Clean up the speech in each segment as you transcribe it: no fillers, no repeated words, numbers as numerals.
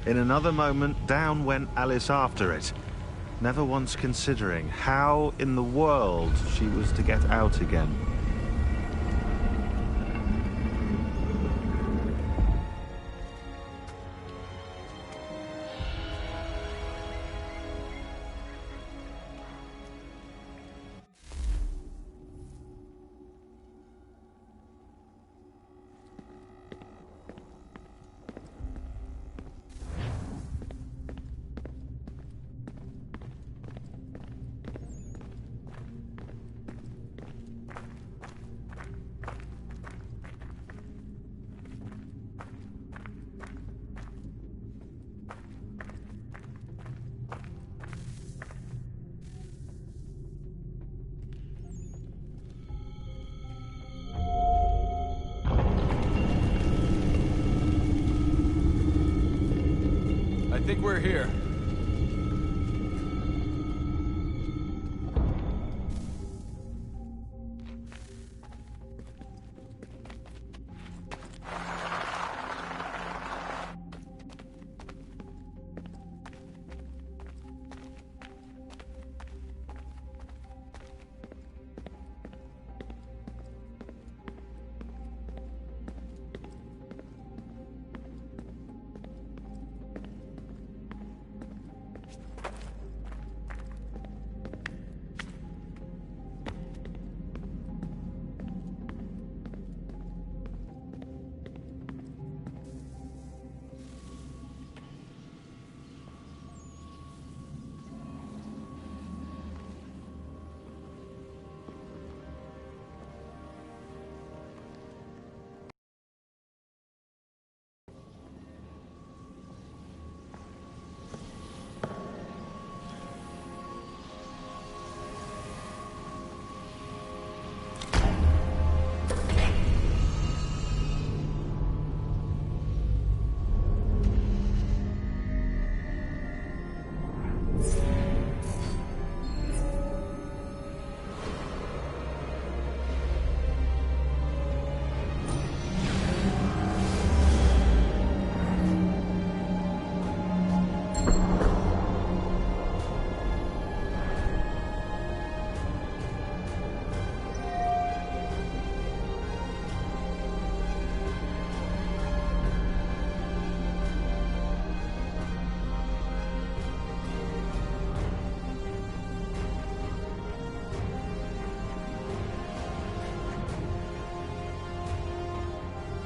In another moment, down went Alice after it, never once considering how in the world she was to get out again. I think we're here.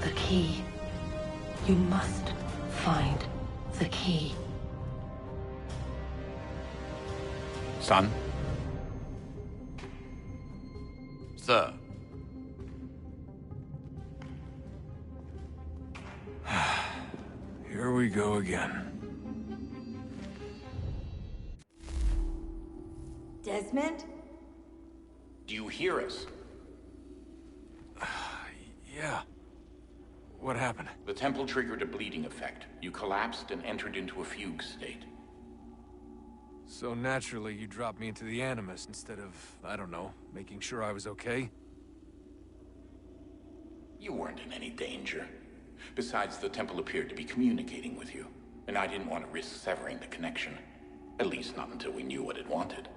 The key. You must find the key. Son? Sir. Here we go again. Desmond? Do you hear us? Yeah. What happened? The temple triggered a bleeding effect. You collapsed and entered into a fugue state. So naturally, you dropped me into the Animus instead of, I don't know, making sure I was okay? You weren't in any danger. Besides, the temple appeared to be communicating with you, and I didn't want to risk severing the connection. At least not until we knew what it wanted.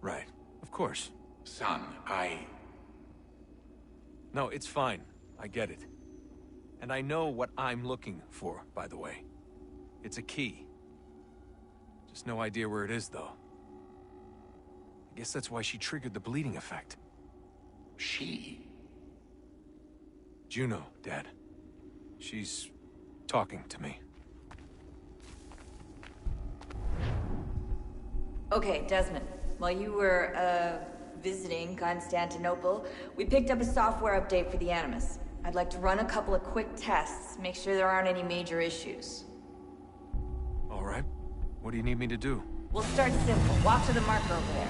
Right. Of course. Son, No, it's fine. I get it. And I know what I'm looking for, by the way. It's a key. Just no idea where it is, though. I guess that's why she triggered the bleeding effect. She? Juno, Dad. She's talking to me. Okay, Desmond. While you were, visiting Constantinople, we picked up a software update for the Animus. I'd like to run a couple of quick tests, make sure there aren't any major issues. All right. What do you need me to do? We'll start simple. Walk to the marker over there.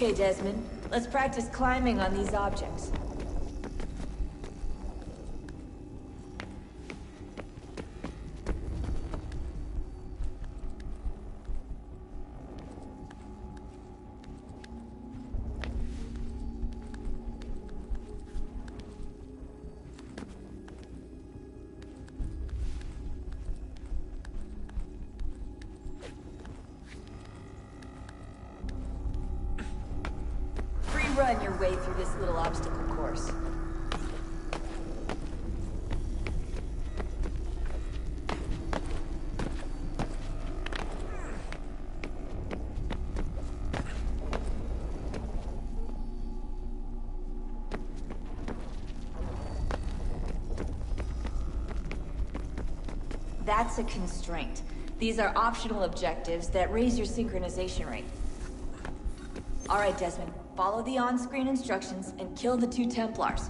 Okay, Desmond. Let's practice climbing on these objects. run your way through this little obstacle course. That's a constraint. These are optional objectives that raise your synchronization rate. Alright, Desmond. Follow the on-screen instructions and kill the 2 Templars.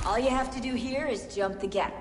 All you have to do here is jump the gap.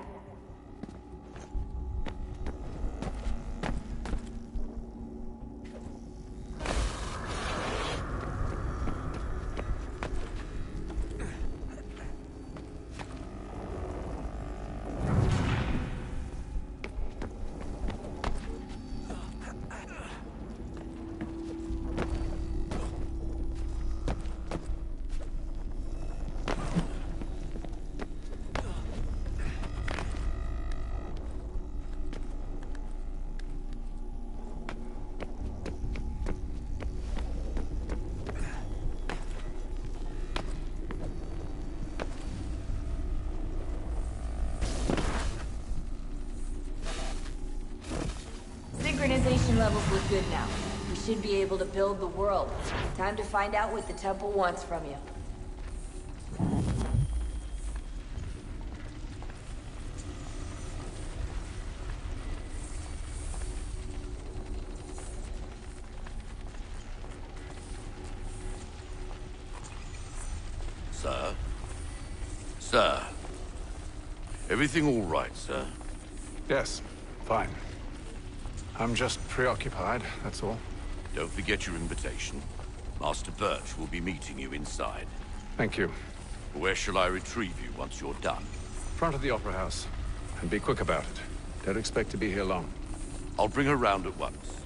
Synchronization levels look good now. We should be able to build the world. Time to find out what the temple wants from you. Sir? Sir? Everything all right, sir? Yes, fine. I'm just preoccupied, that's all. Don't forget your invitation. Master Birch will be meeting you inside. Thank you. Where shall I retrieve you once you're done? Front of the Opera House. And be quick about it. Don't expect to be here long. I'll bring her round at once.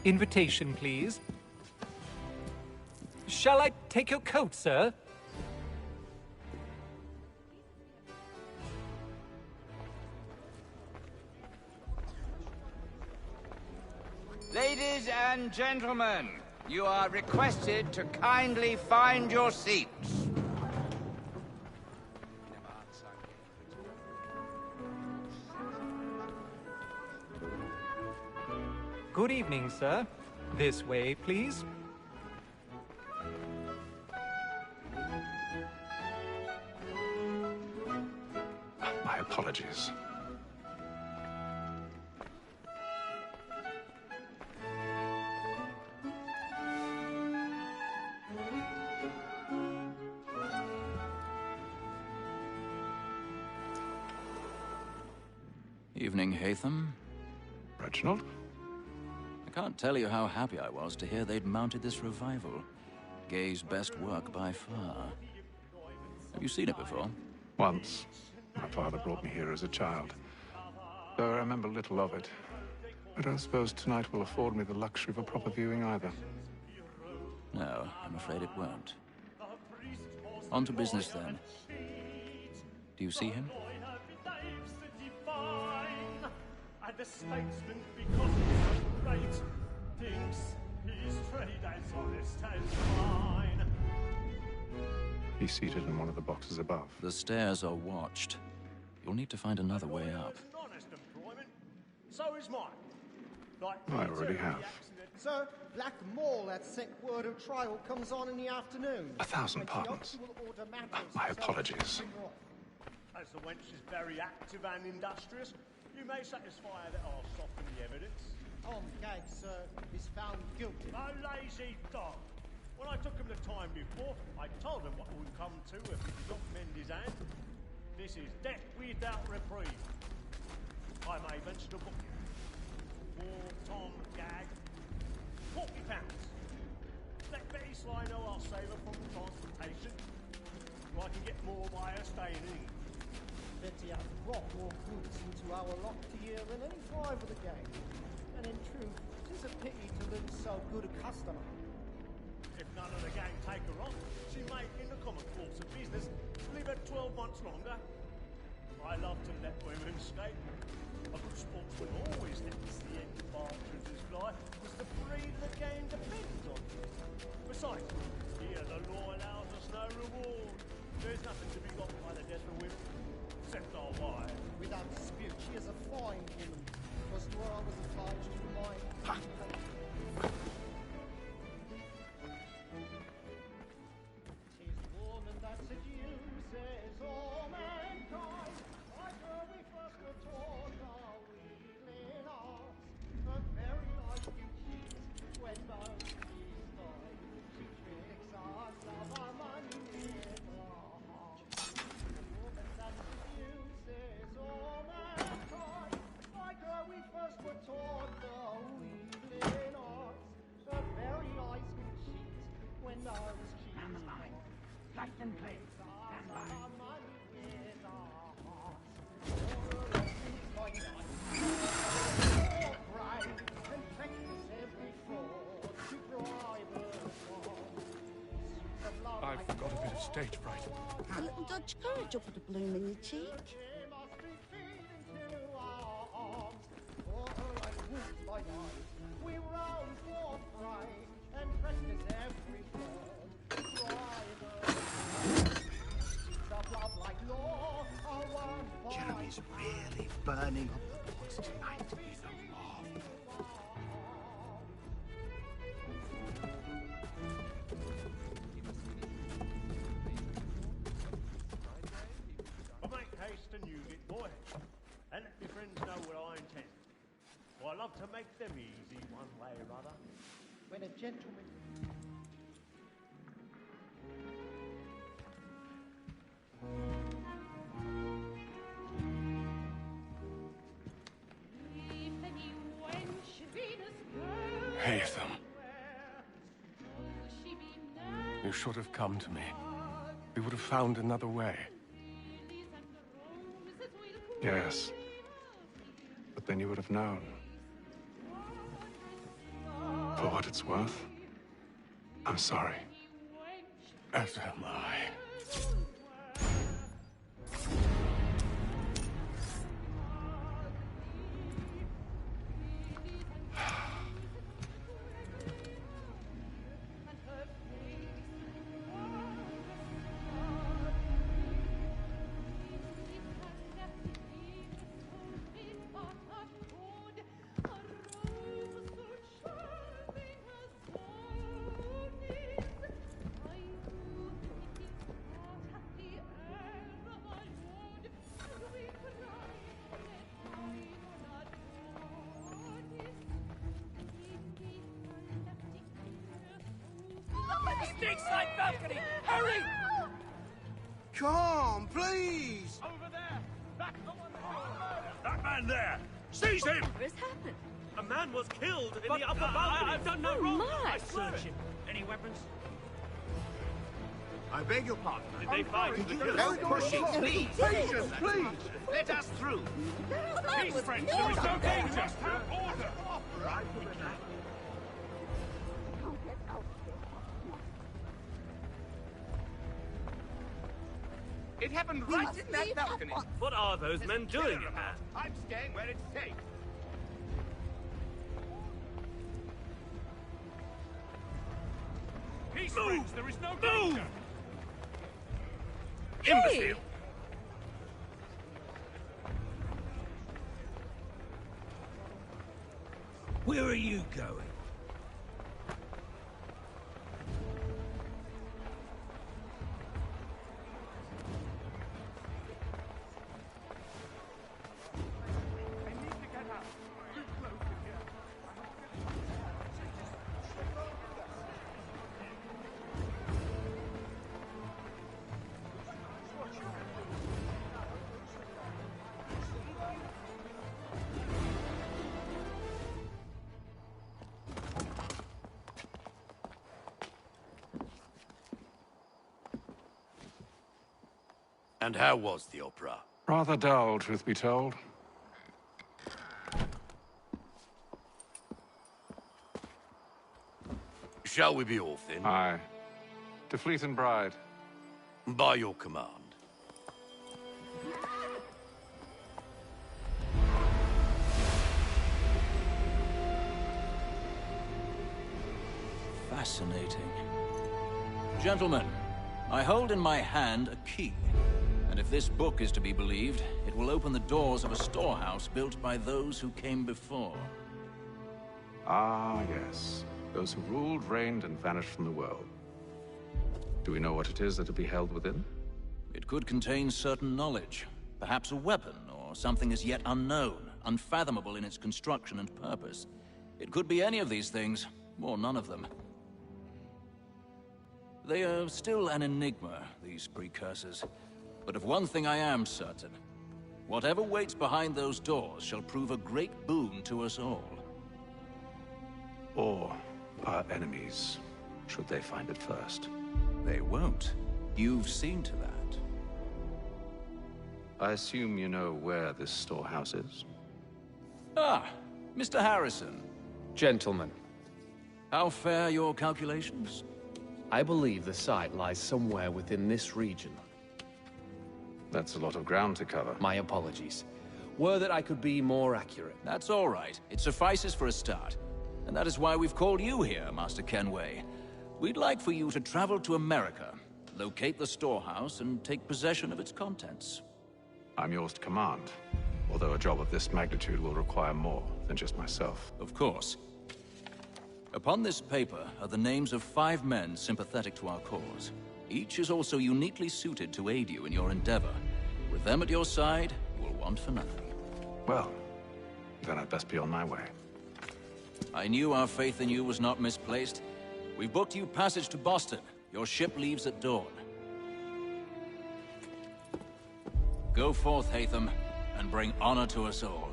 Invitation, please. Shall I take your coat, sir? Ladies and gentlemen, you are requested to kindly find your seats. Good evening, sir. This way, please. My apologies. Evening, Hatham. Reginald? I can't tell you how happy I was to hear they'd mounted this revival. Gay's best work by far. Have you seen it before? Once. My father brought me here as a child. Though I remember little of it. I don't suppose tonight will afford me the luxury of a proper viewing either. No, I'm afraid it won't. On to business then. Do you see him? The statesman, because he's so great, thinks his trade as honest as mine. He's seated in one of the boxes above. The stairs are watched. You'll need to find another way up. Honest employment, so is mine. Like I already have. Sir, Black Mall at Sick Word of Trial comes on in the afternoon. 1,000 pardons. My apologies. As the wench is very active and industrious, you may satisfy that I'll soften the evidence. On gag, sir, is found guilty. A lazy dog. When I took him the time before, I told him what would come to if he did not mend his hand. This is death without reprieve. I may venture to book him. For Tom Gag, £40. Let Betty Sly know I'll save her from the transportation, so I can get more by her staying in. Betty has brought more goods into our lot here than any driver of the gang. And in truth, it is a pity to lose so good a customer. If none of the gang take her on, she may, in the common course of business, live her 12 months longer. I love to let women skate. A good sportsman always lets the end partridges fly, because the breed of the game depends on it. Besides, here the law allows us no reward. There's nothing to be got by the death of women, except our wives. Without dispute, she is a fine woman. Because to her I was obliged to remind. Tis woman that seduces all mankind. Like her we first were taught our wheeling arts. But very like you cheat when both is died. She tricks us of our money with our hearts. Woman that seduces all mankind. Like her we first were taught the wheeling arts. But very eyes can cheat when those cheat. Flash and play. Stand by. Money with our hearts. Like that. More bright and practice every fraud to bribe us. I've got a bit of stage fright. A little Dutch courage up at the bloom in your cheek. We roam for pride and practice every fraud. Love like law, Jeremy's really burning up the woods tonight. He's a marvel. But make haste and you get boy, and let your friends know what I intend. For I love to make them easy one way or other. When a gentleman... Haytham. You should have come to me. We would have found another way. Yes. But then you would have known. For what it's worth, I'm sorry. As am I. Stateside balcony! Hurry! Come, please! Over there! That's the one That man there! Seize him! What has happened? A man was killed in But the upper balcony! I've done no Oh, wrong! my. I search it. Any weapons? I beg your pardon. Did they find the killer? Don't push it, please! Patience, please! Let us through! Peace, friends! There is no danger! Have order! Right, It happened right in that balcony. What are those men doing in there? I'm staying where it's safe. Peace, Move! friends! There is no Move! danger! Imbecile! Where are you going? And how was the opera? Rather dull, truth be told. Shall we be off then? Aye. To Fleet and Bride. By your command. Fascinating. Gentlemen, I hold in my hand a key. And if this book is to be believed, it will open the doors of a storehouse built by those who came before. Ah, yes. Those who ruled, reigned, and vanished from the world. Do we know what it is that will be held within? It could contain certain knowledge. Perhaps a weapon, or something as yet unknown, unfathomable in its construction and purpose. It could be any of these things, or none of them. They are still an enigma, these precursors. But of one thing I am certain. Whatever waits behind those doors shall prove a great boon to us all. Or our enemies, should they find it first. They won't. You've seen to that. I assume you know where this storehouse is? Ah, Mr. Harrison. Gentlemen. How fare your calculations? I believe the site lies somewhere within this region. That's a lot of ground to cover. My apologies. Were that I could be more accurate. That's all right. It suffices for a start. And that is why we've called you here, Master Kenway. We'd like for you to travel to America, locate the storehouse, and take possession of its contents. I'm yours to command, although a job of this magnitude will require more than just myself. Of course. Upon this paper are the names of 5 men sympathetic to our cause. Each is also uniquely suited to aid you in your endeavor. With them at your side, you will want for nothing. Well, then I'd best be on my way. I knew our faith in you was not misplaced. We've booked you passage to Boston. Your ship leaves at dawn. Go forth, Hatham, and bring honor to us all.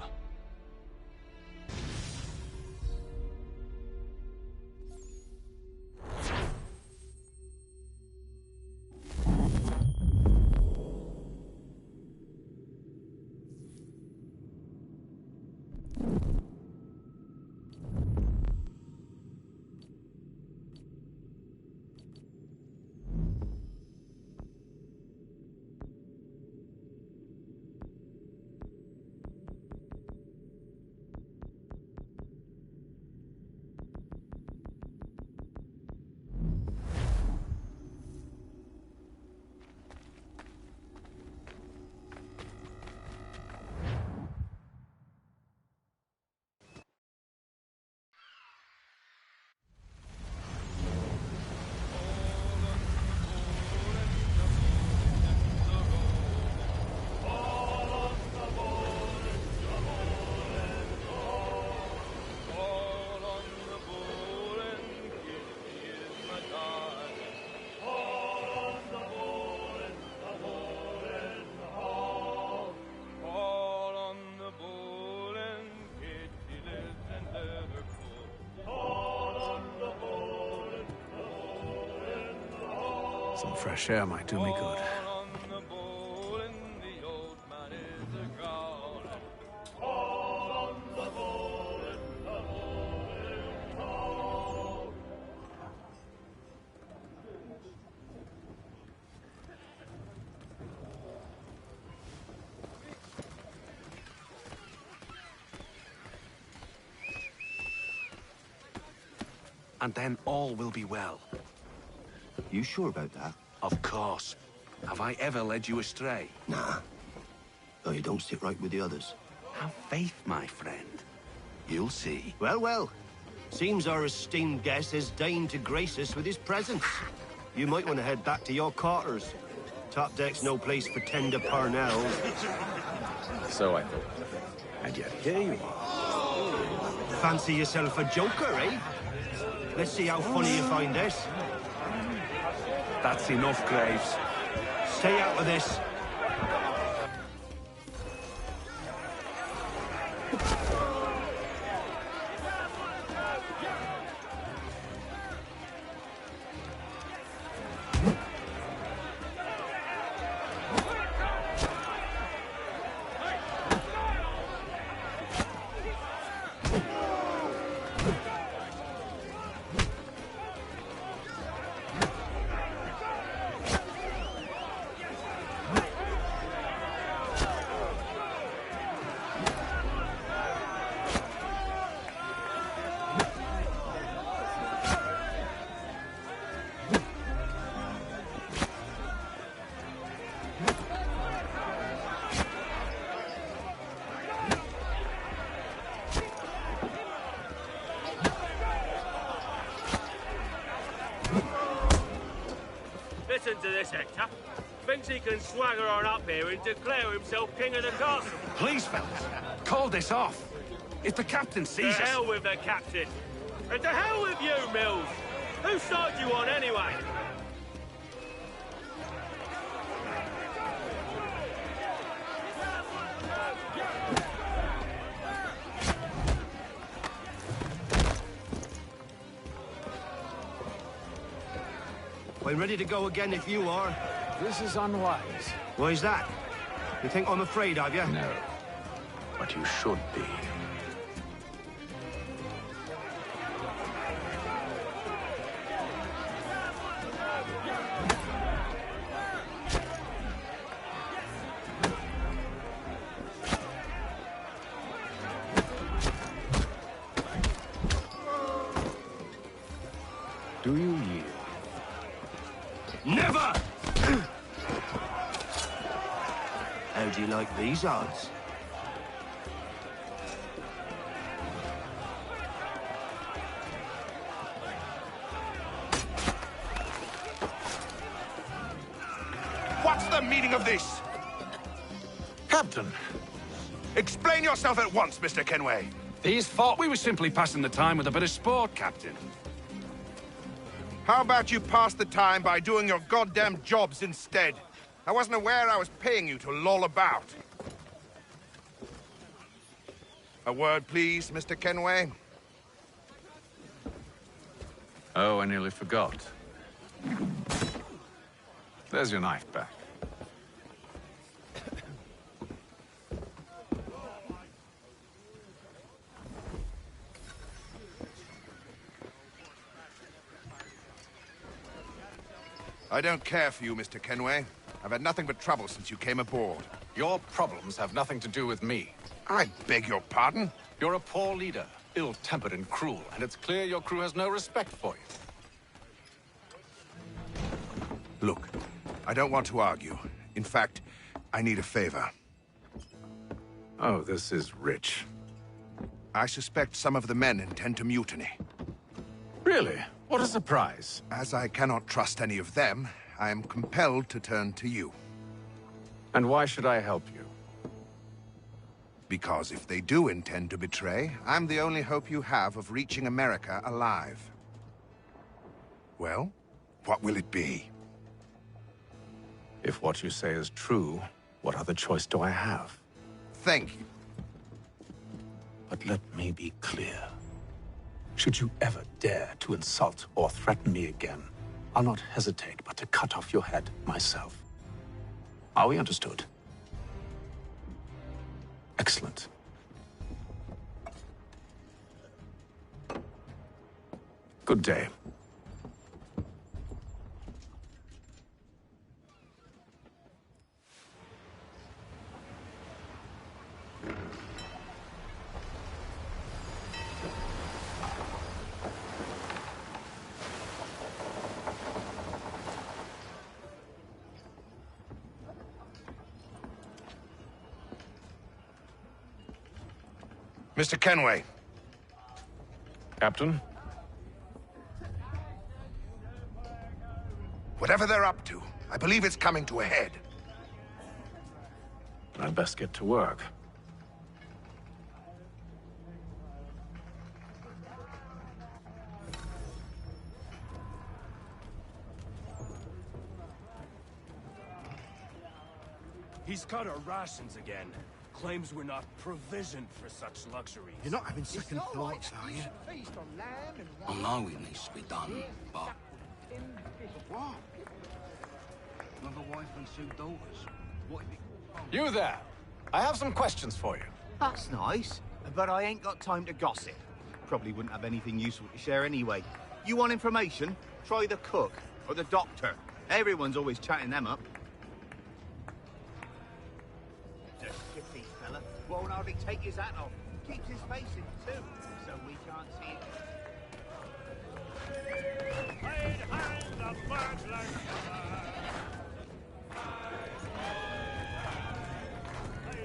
Some fresh air might do me good. And then all will be well. You sure about that? Of course. Have I ever led you astray? Nah. Though you don't sit right with the others. Have faith, my friend. You'll see. Well, well. Seems our esteemed guest has deigned to grace us with his presence. You might want to head back to your quarters. Top deck's no place for tender parnells. So I thought. And yet here you are. Fancy yourself a joker, eh? Let's see how funny you find this. That's enough, Graves. Stay out of this. Listen to this, Hector. Thinks he can swagger on up here and declare himself king of the castle. Please, fellas, call this off. If the captain sees To us... hell with the captain. And to hell with you, Mills. Whose side you on, anyway? I'm ready to go again if you are. This is unwise. Why is that? You think I'm afraid of you? No. But you should be. Do you yield? Never! How do you like these odds? What's the meaning of this? Captain! Explain yourself at once, Mr. Kenway. These thought we were simply passing the time with a bit of sport, Captain. How about you pass the time by doing your goddamn jobs instead? I wasn't aware I was paying you to loll about. A word, please, Mr. Kenway. Oh, I nearly forgot. There's your knife back. I don't care for you, Mr. Kenway. I've had nothing but trouble since you came aboard. Your problems have nothing to do with me. I beg your pardon? You're a poor leader, ill-tempered and cruel, and it's clear your crew has no respect for you. Look, I don't want to argue. In fact, I need a favor. Oh, this is rich. I suspect some of the men intend to mutiny. Really? What a surprise. As I cannot trust any of them, I am compelled to turn to you. And why should I help you? Because if they do intend to betray, I'm the only hope you have of reaching America alive. Well, what will it be? If what you say is true, what other choice do I have? Thank you. But let me be clear. Should you ever dare to insult or threaten me again, I'll not hesitate but to cut off your head myself. Are we understood? Excellent. Good day. Mr. Kenway. Captain? Whatever they're up to, I believe it's coming to a head. I'd best get to work. He's cut our rations again. Claims we're not provisioned for such luxuries. You're not having second thoughts, are you? I know it needs to be done, but... What? Another wife and 2 daughters. What if it... You there! I have some questions for you. That's nice, but I ain't got time to gossip. Probably wouldn't have anything useful to share anyway. You want information? Try the cook or the doctor. Everyone's always chatting them up. The shifty fella won't hardly take his hat off. Keeps his face in too, so we can't see it.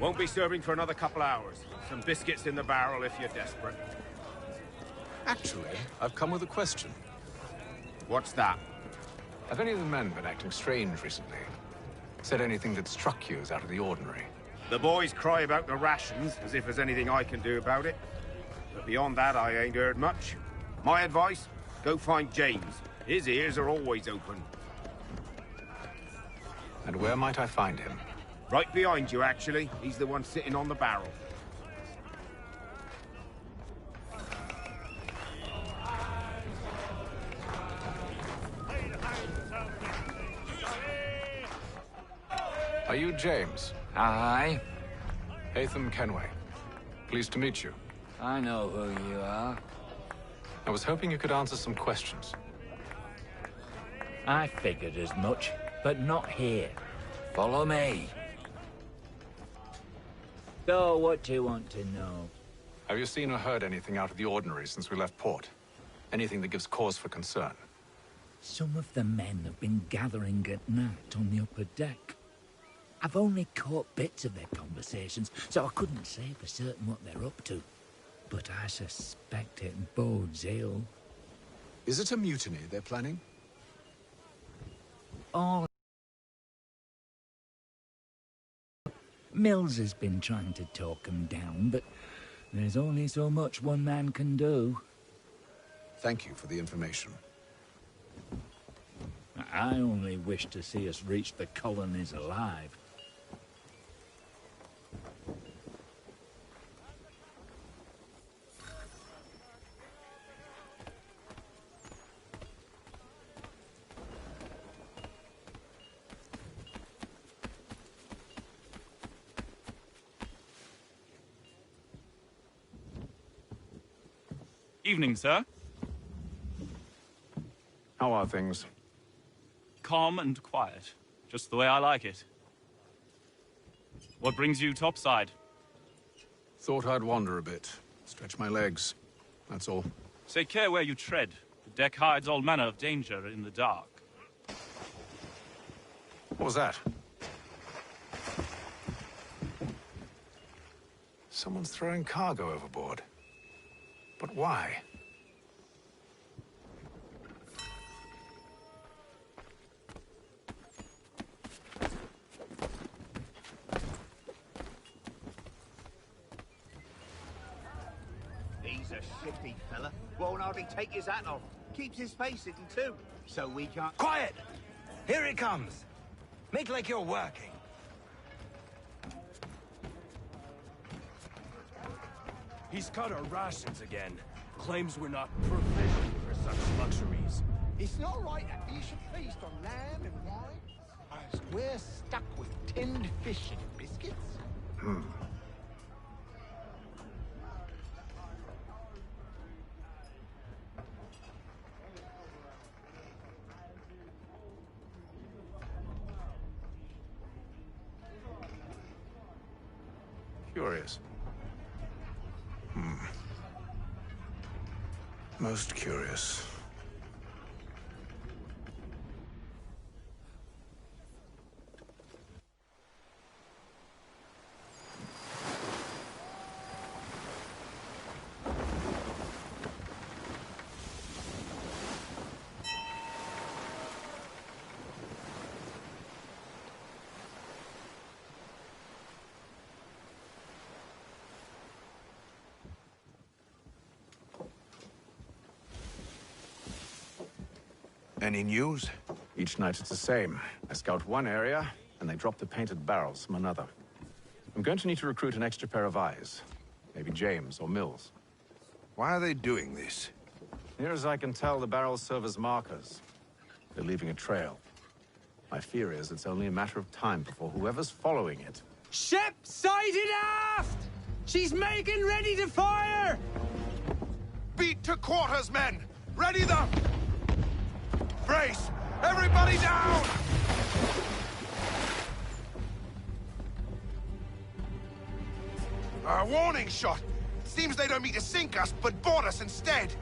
Won't be serving for another couple hours. Some biscuits in the barrel if you're desperate. Actually, I've come with a question. What's that? Have any of the men been acting strange recently? Said anything that struck you as out of the ordinary? The boys cry about the rations, as if there's anything I can do about it. But beyond that, I ain't heard much. My advice, go find James. His ears are always open. And where might I find him? Right behind you, actually. He's the one sitting on the barrel. Are you James? Aye. Hatham Kenway. Pleased to meet you. I know who you are. I was hoping you could answer some questions. I figured as much, but not here. Follow me. So, what do you want to know? Have you seen or heard anything out of the ordinary since we left port? Anything that gives cause for concern? Some of the men have been gathering at night on the upper deck. I've only caught bits of their conversations, so I couldn't say for certain what they're up to. But I suspect it bodes ill. Is it a mutiny they're planning? All Mills has been trying to talk them down, but there's only so much one man can do. Thank you for the information. I only wish to see us reach the colonies alive. Evening, sir. How are things? Calm and quiet. Just the way I like it. What brings you topside? Thought I'd wander a bit. Stretch my legs. That's all. Take care where you tread. The deck hides all manner of danger in the dark. What was that? Someone's throwing cargo overboard. But why? He's a shifty fella. Won't hardly take his hat off. Keeps his face hidden too, so we can't... Quiet! Here he comes. Make like you're working. He's cut our rations again. Claims we're not provisioned for such luxuries. It's not right that you should feast on lamb and wine, as we're stuck with tinned fish and biscuits. Curious. Most curious. Any news? Each night it's the same. I scout one area, and they drop the painted barrels from another. I'm going to need to recruit an extra pair of eyes. Maybe James or Mills. Why are they doing this? Near as I can tell, the barrels serve as markers. They're leaving a trail. My fear is it's only a matter of time before whoever's following it... Ship sighted aft! She's making ready to fire! Beat to quarters, men! Ready the... Brace! Everybody down! A warning shot! Seems they don't mean to sink us, but board us instead!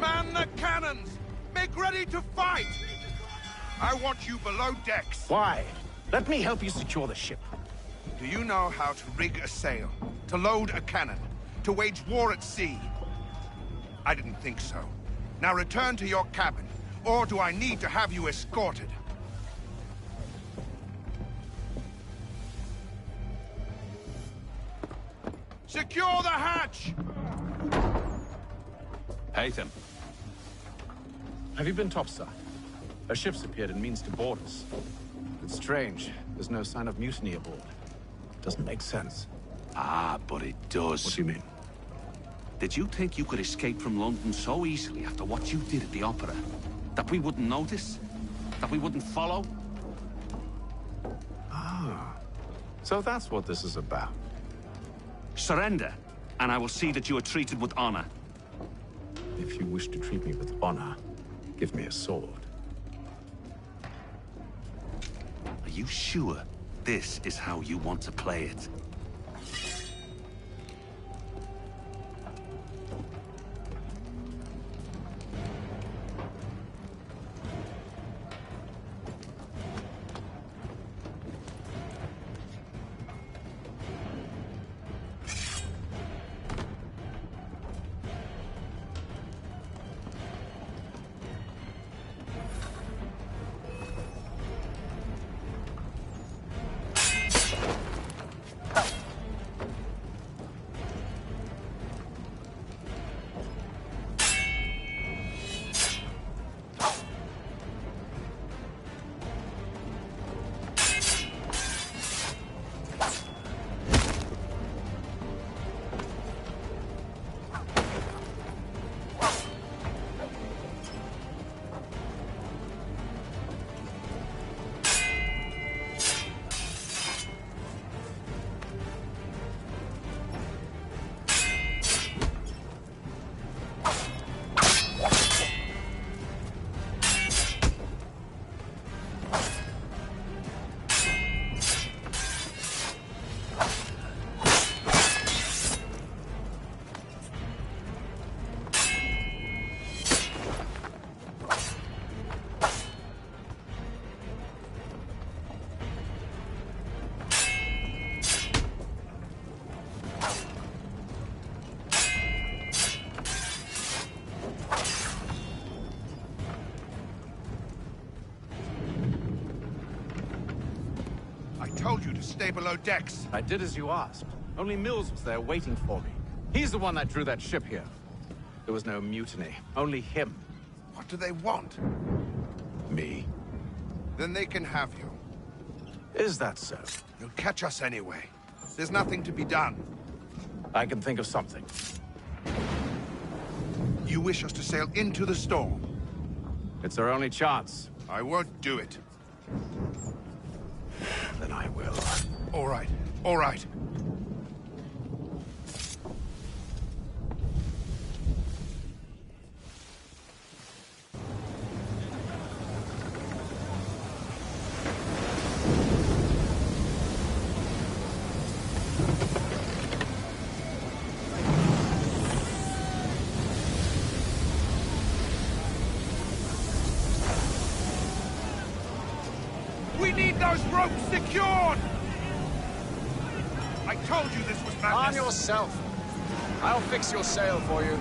Man the cannons! Make ready to fight! I want you below decks. Why? Let me help you secure the ship. Do you know how to rig a sail? To load a cannon? To wage war at sea? I didn't think so. Now return to your cabin. Or do I need to have you escorted? Secure the hatch! Haytham. Have you been topside? A ship's appeared and means to board us. It's strange. There's no sign of mutiny aboard. Doesn't make sense. Ah, but it does. What do you mean? Did you think you could escape from London so easily after what you did at the opera? That we wouldn't notice? That we wouldn't follow? Ah. So that's what this is about. Surrender, and I will see that you are treated with honor. If you wish to treat me with honor, give me a sword. Are you sure this is how you want to play it? Told you to stay below decks. I did as you asked. Only Mills was there waiting for me. He's the one that drew that ship here. There was no mutiny, only him. What do they want? Me. Then they can have you. Is that so? You'll catch us anyway. There's nothing to be done. I can think of something. You wish us to sail into the storm? It's our only chance. I won't do it. Then I will. All right. All right. We need those ropes secured! I told you this was madness. Arm yourself. I'll fix your sail for you.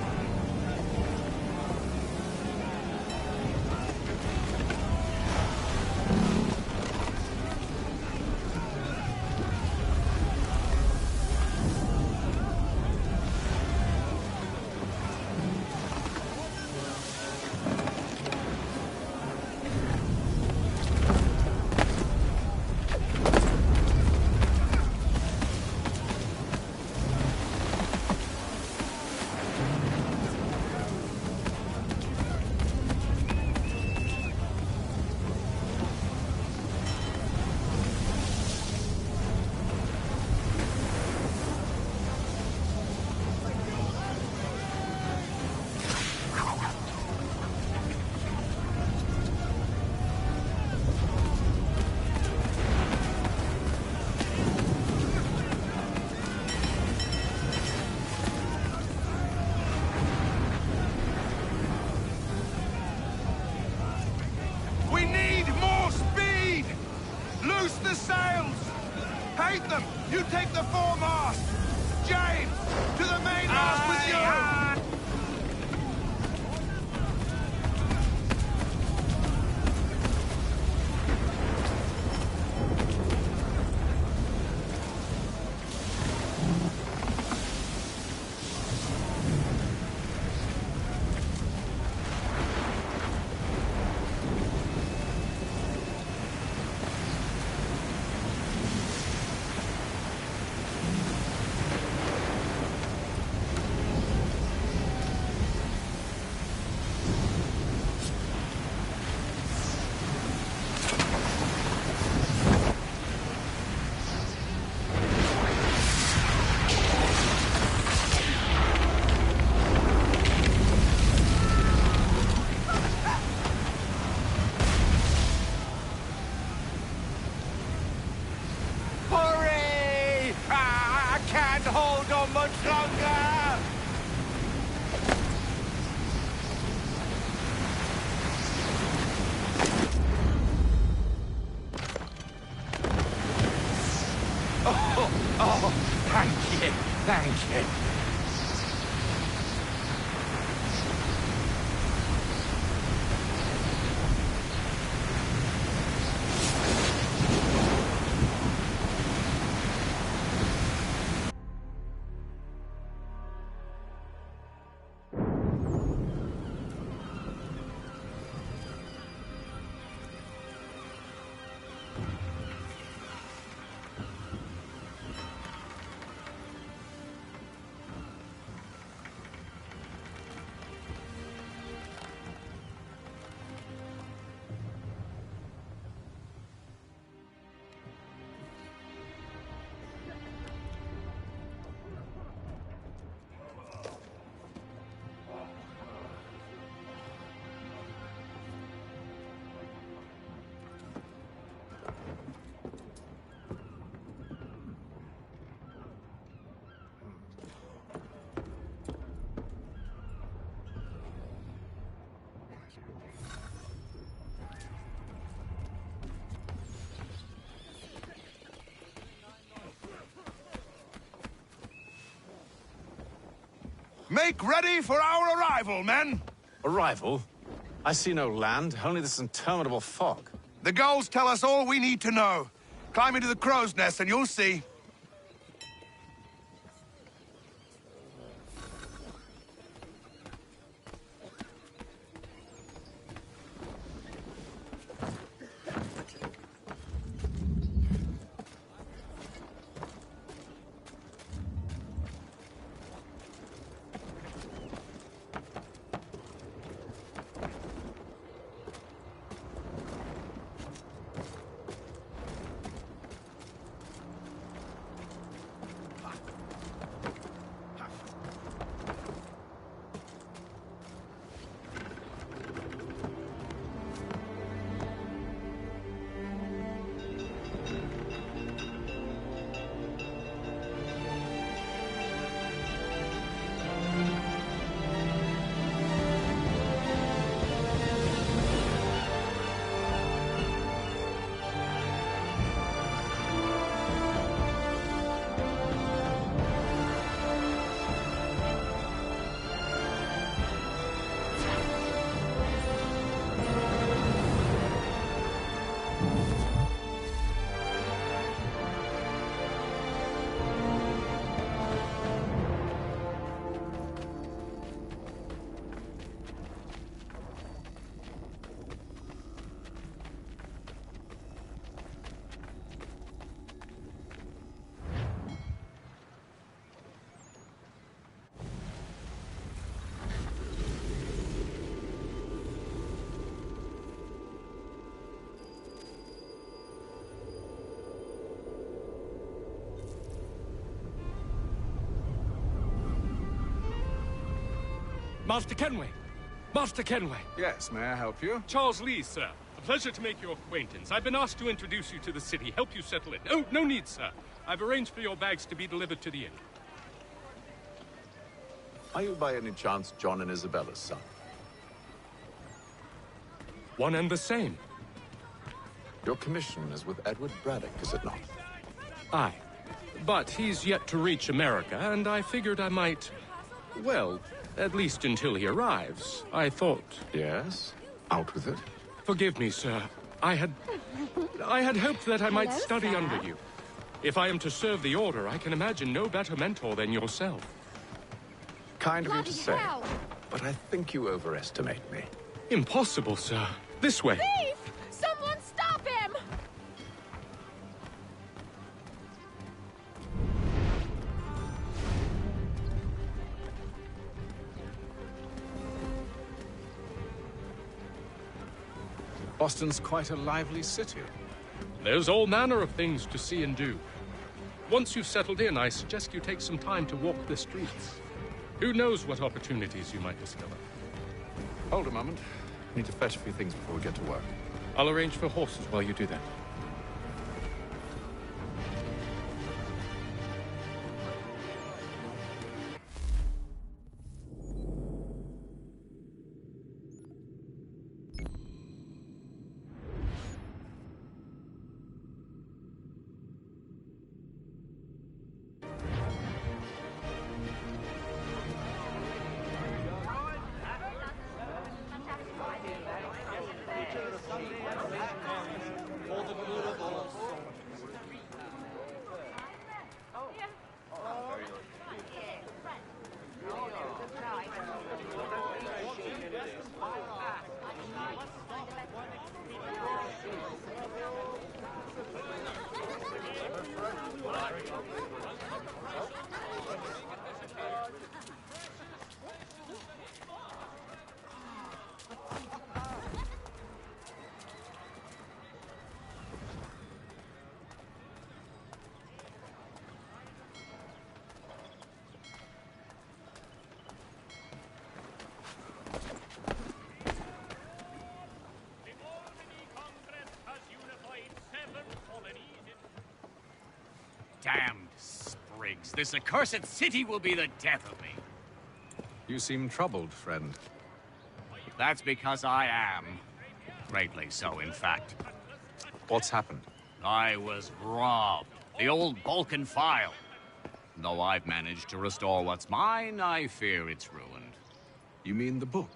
Take them! You take the foremast! James! To the mainmast with you! Make ready for our arrival, men! Arrival? I see no land, only this interminable fog. The gulls tell us all we need to know. Climb into the crow's nest and you'll see. Master Kenway! Master Kenway! Yes, may I help you? Charles Lee, sir. A pleasure to make your acquaintance. I've been asked to introduce you to the city, help you settle in. Oh, no need, sir. I've arranged for your bags to be delivered to the inn. Are you by any chance John and Isabella's son? One and the same. Your commission is with Edward Braddock, is it not? Aye. But he's yet to reach America, and I figured I might... well, at least until he arrives. I thought... Yes? Out with it. Forgive me, sir. I had hoped that I might study under you. If I am to serve the Order, I can imagine no better mentor than yourself. Kind of you to say, but I think you overestimate me. Impossible, sir. This way. Thief! Someone stop him! Boston's quite a lively city. There's all manner of things to see and do. Once you've settled in, I suggest you take some time to walk the streets. Who knows what opportunities you might discover. Hold a moment. Need to fetch a few things before we get to work. I'll arrange for horses while you do that. Damned sprigs. This accursed city will be the death of me. You seem troubled, friend. That's because I am. Greatly so, in fact. What's happened? I was robbed. The old Balkan file. Though I've managed to restore what's mine, I fear it's ruined. You mean the book?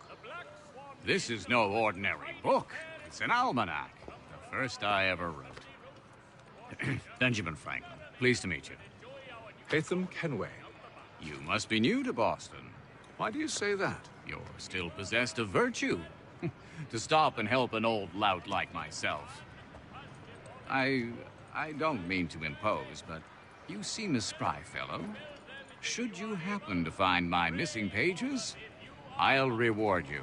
This is no ordinary book. It's an almanac. The first I ever wrote. Benjamin Franklin, pleased to meet you. Hatham Kenway. You must be new to Boston. Why do you say that? You're still possessed of virtue. To stop and help an old lout like myself. I don't mean to impose, but you seem a spry fellow. Should you happen to find my missing pages, I'll reward you.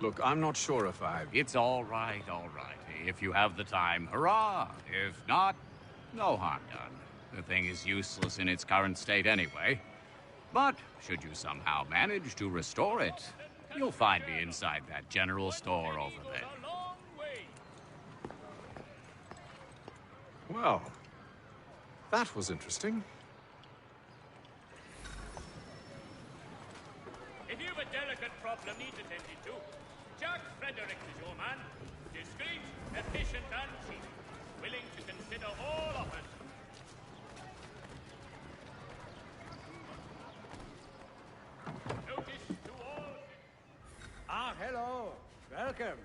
Look, I'm not sure if I... It's all right, all right. If you have the time, hurrah! If not, no harm done. The thing is useless in its current state anyway. But should you somehow manage to restore it, you'll find me inside that general store over there. Well, that was interesting. If you've a delicate problem needs attending to, Jack Fredericks is your man. Discreet, efficient, and cheap. Willing to consider all offers. Notice to all... Ah, hello. Welcome.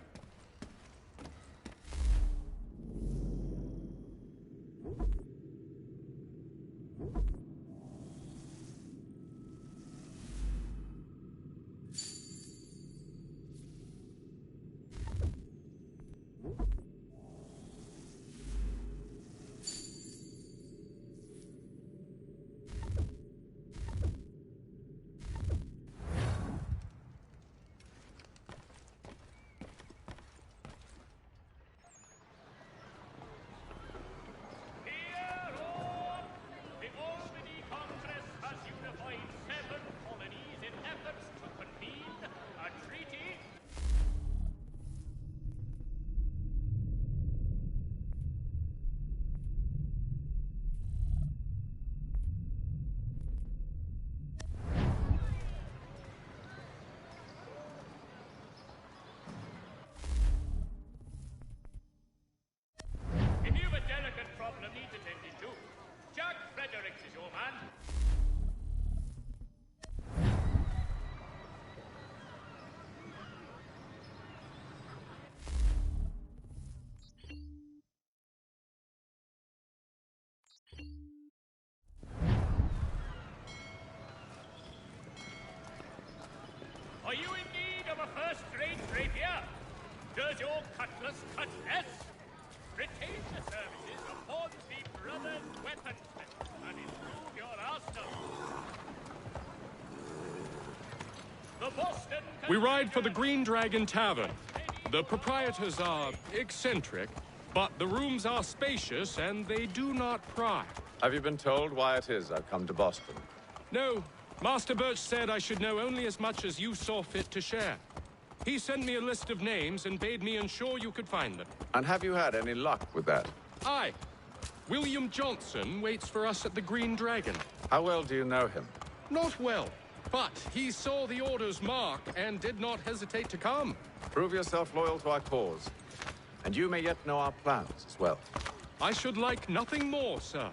Are you in need of a first-rate rapier? Does your cutlass cut less? Retain the services of Hornsby Brothers Weaponsmith and improve your arsenal. The Boston... We ride for the Green Dragon Tavern. The proprietors are eccentric, but the rooms are spacious and they do not pry. Have you been told why it is I've come to Boston? No. Master Birch said I should know only as much as you saw fit to share. He sent me a list of names and bade me ensure you could find them. And have you had any luck with that? Aye. William Johnson waits for us at the Green Dragon. How well do you know him? Not well, but he saw the order's mark and did not hesitate to come. Prove yourself loyal to our cause. And you may yet know our plans as well. I should like nothing more, sir.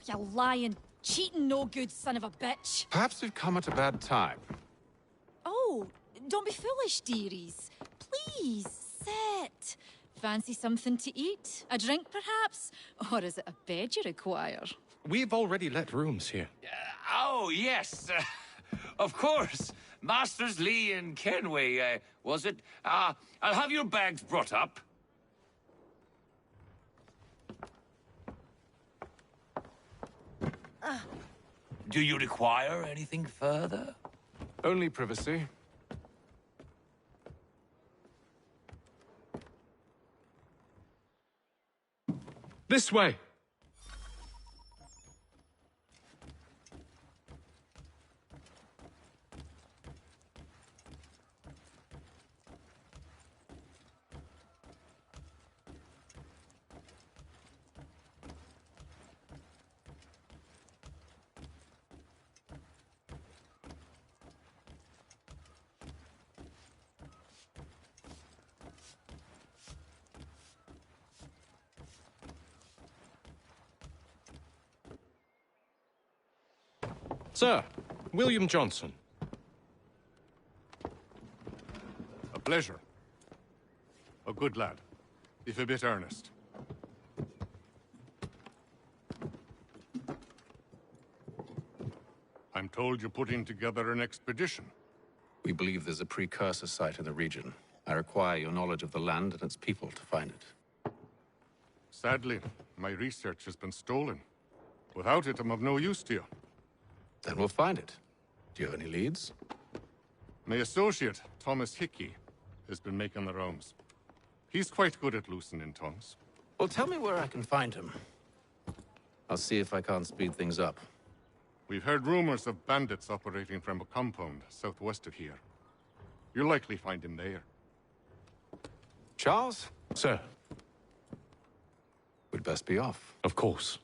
You lying, cheating, no good son of a bitch. Perhaps we've come at a bad time. Oh, don't be foolish, dearies. Please, sit. Fancy something to eat? A drink, perhaps? Or is it a bed you require? We've already let rooms here. Oh, yes. Of course. Masters Lee and Kenway, was it? I'll have your bags brought up. Do you require anything further? Only privacy. This way! Sir, William Johnson. A pleasure. A good lad, if a bit earnest. I'm told you're putting together an expedition. We believe there's a precursor site in the region. I require your knowledge of the land and its people to find it. Sadly, my research has been stolen. Without it, I'm of no use to you. Then we'll find it. Do you have any leads? My associate, Thomas Hickey, has been making the rounds. He's quite good at loosening tongues. Well, tell me where I can find him. I'll see if I can't speed things up. We've heard rumors of bandits operating from a compound southwest of here. You'll likely find him there. Charles? Sir. We'd best be off. Of course.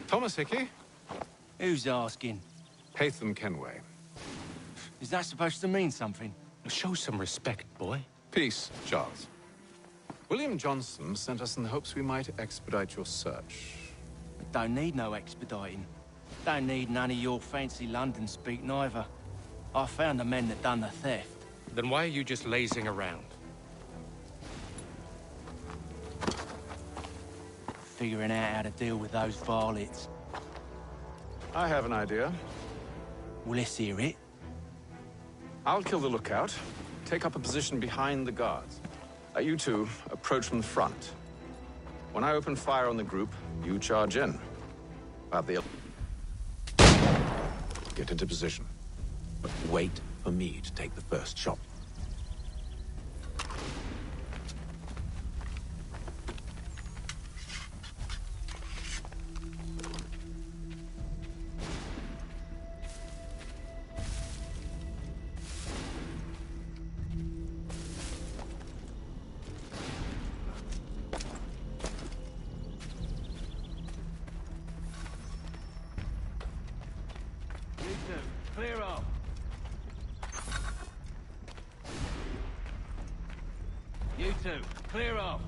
Thomas Hickey? Who's asking? Haytham Kenway. Is that supposed to mean something? Show some respect, boy. Peace, Charles. William Johnson sent us in the hopes we might expedite your search. Don't need no expediting. Don't need none of your fancy London speak neither. I found the men that done the theft. Then why are you just lazing around? Figuring out how to deal with those varlets. I have an idea. Well, let's hear it. I'll kill the lookout, take up a position behind the guards. You two approach from the front. When I open fire on the group, you charge in. Have the... Get into position. But wait for me to take the first shot. Clear off. You two, clear off.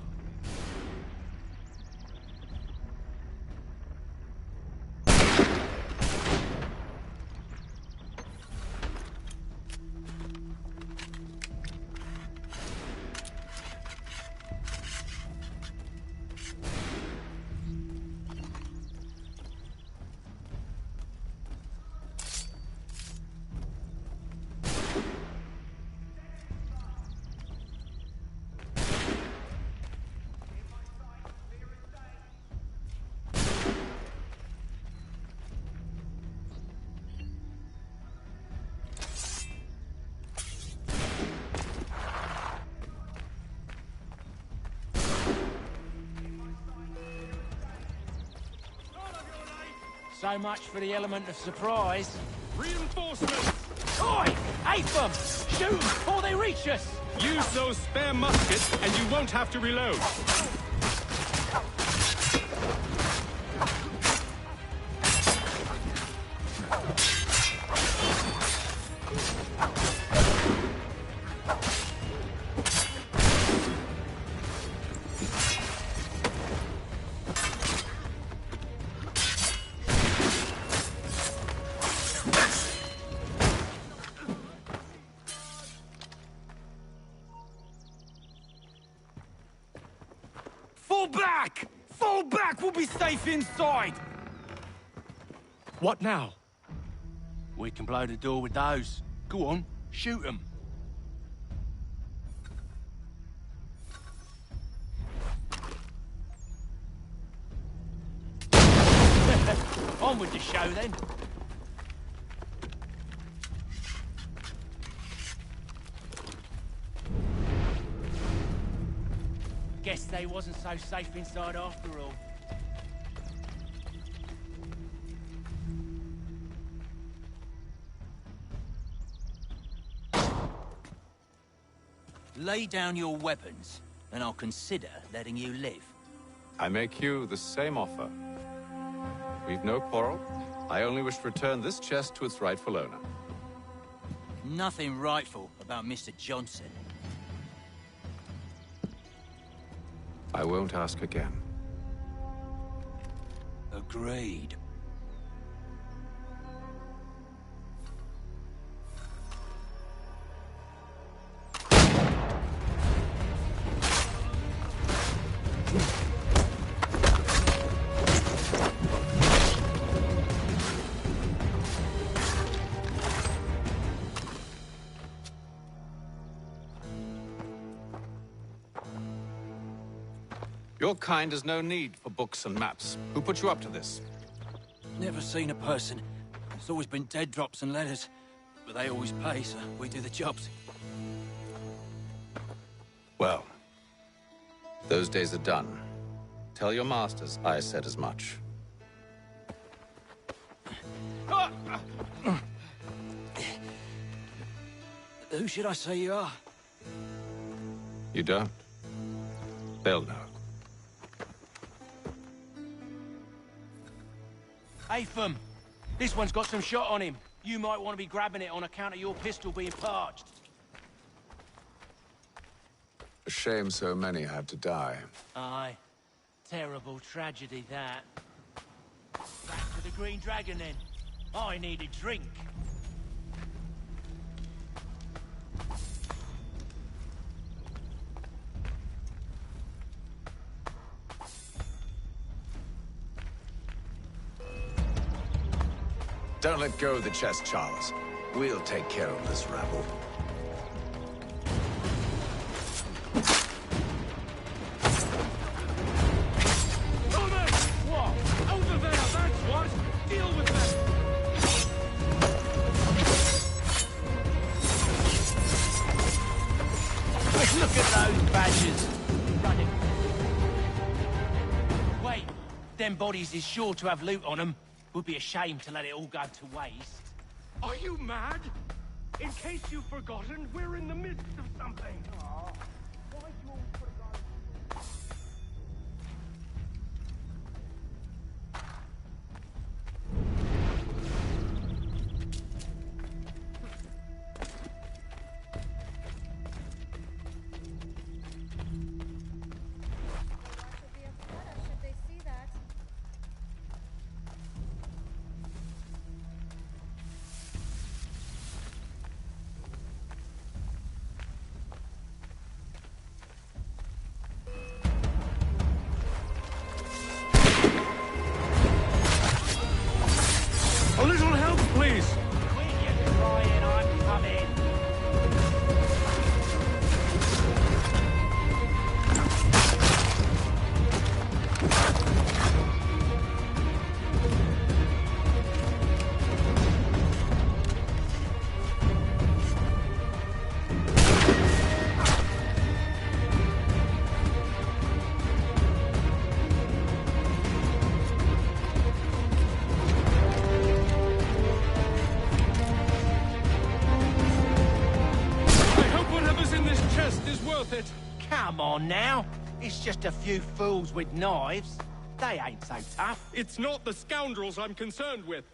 So much for the element of surprise. Reinforcements! Oi! Ape them! Shoot them before they reach us! Use those spare muskets, and you won't have to reload. Fall back! Fall back! We'll be safe inside! What now? We can blow the door with those. Go on, shoot them. On with the show, then. Guess they wasn't so safe inside after all. Lay down your weapons, and I'll consider letting you live. I make you the same offer. We've no quarrel. I only wish to return this chest to its rightful owner. Nothing rightful about Mr. Johnson. I won't ask again. Agreed. Your kind has no need for books and maps. Who put you up to this? Never seen a person. It's always been dead drops and letters. But they always pay, so we do the jobs. Well, those days are done. Tell your masters I said as much. Who should I say you are? You don't? They'll know. Apham, this one's got some shot on him. You might want to be grabbing it on account of your pistol being parched. A shame so many had to die. Aye. Terrible tragedy, that. Back to the Green Dragon, then. I need a drink. Don't let go of the chest, Charles. We'll take care of this rabble. What? Over there, that's what! Deal with them! Look at those badgers! Running. Wait, them bodies is sure to have loot on them. Would be a shame to let it all go to waste. Are you mad? In case you've forgotten, we're in the midst of something. worth it. Come on now. It's just a few fools with knives. They ain't so tough. It's not the scoundrels I'm concerned with.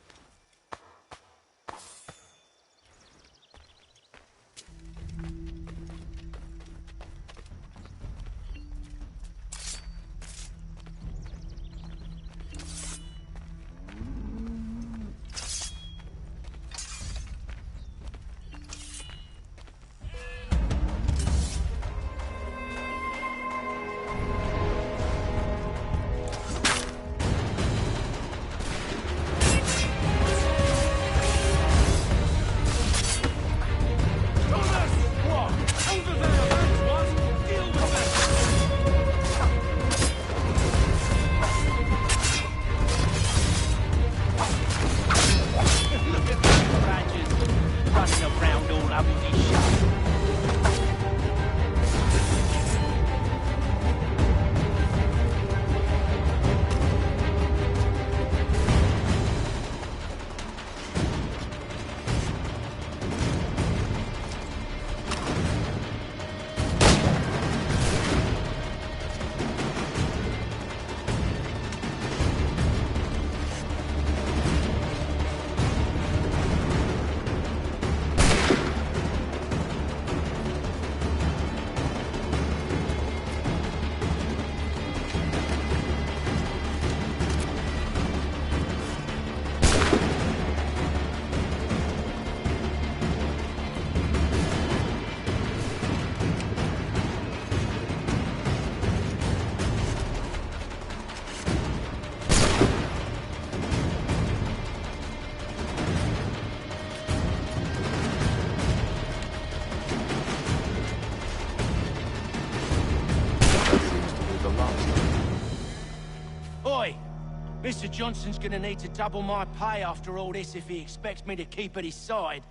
Oi! Mr. Johnson's gonna need to double my pay after all this if he expects me to keep at his side.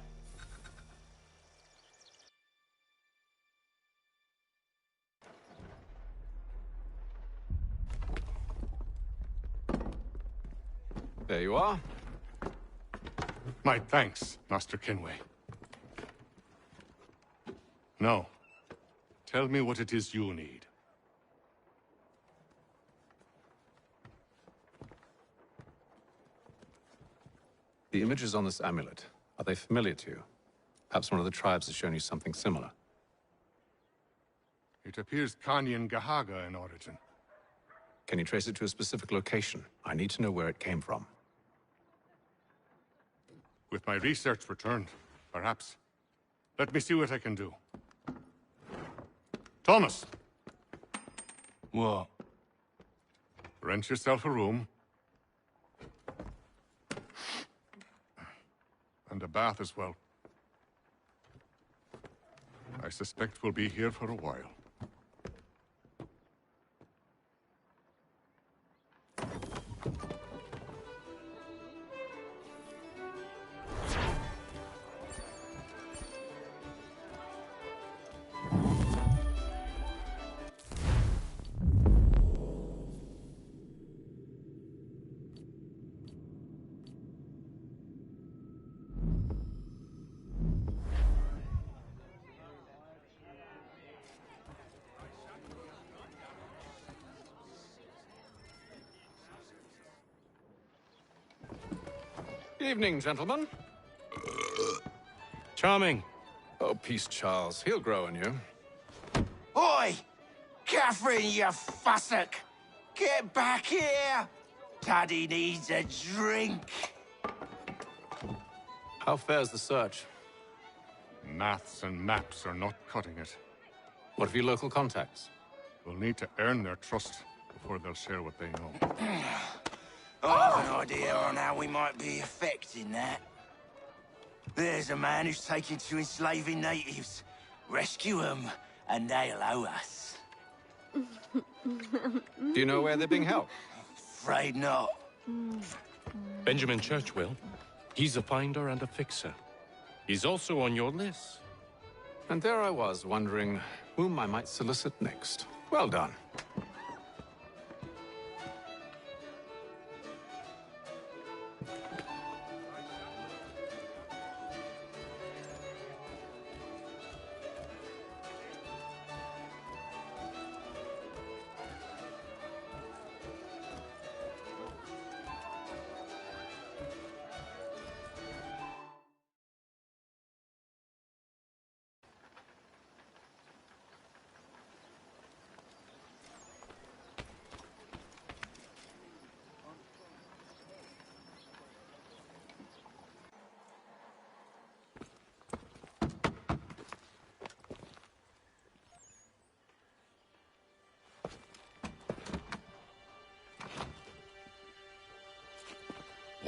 There you are. My thanks, Master Kenway. Now, tell me what it is you need. The images on this amulet, are they familiar to you? Perhaps one of the tribes has shown you something similar. It appears Kanyan Gahaga in origin. Can you trace it to a specific location? I need to know where it came from. With my research returned, perhaps. Let me see what I can do. Thomas! What? Rent yourself a room. And a bath as well. I suspect we'll be here for a while. Evening, gentlemen. Charming. Oh, peace, Charles. He'll grow on you. Oi! Catherine, you fussock! Get back here! Daddy needs a drink. How fares the search? Maths and maps are not cutting it. What of your local contacts? We'll need to earn their trust before they'll share what they know. I have an idea on how we might be affecting that. There's a man who's taken to enslaving natives. Rescue them, and they'll owe us. Do you know where they're being held? Afraid not. Benjamin Churchwill. He's a finder and a fixer. He's also on your list. And there I was, wondering whom I might solicit next. Well done.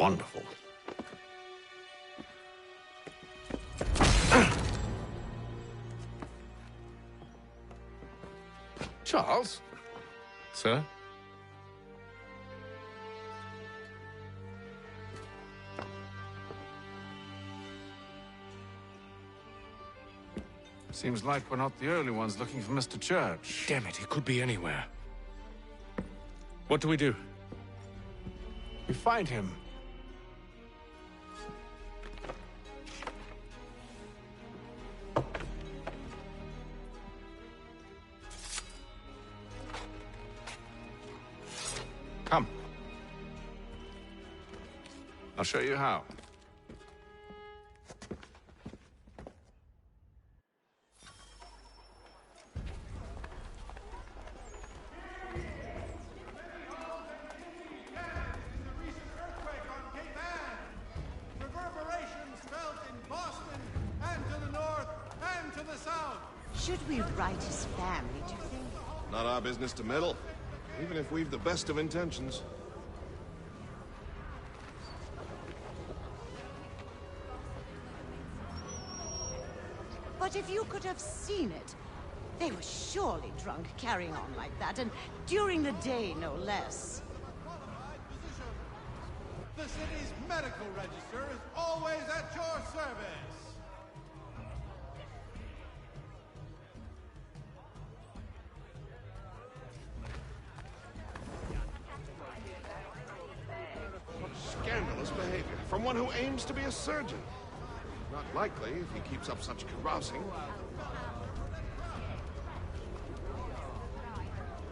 Wonderful. Charles? Sir? Seems like we're not the only ones looking for Mr. Church. Damn it, he could be anywhere. What do we do? We find him. Come. I'll show you how. Should we write his family, do you think? Not our business to meddle, even if we've the best of intentions. But if you could have seen it, they were surely drunk carrying on like that, and during the day, no less. The city's medical register is always at your service. Scandalous behavior from one who aims to be a surgeon. Not likely if he keeps up such carousing.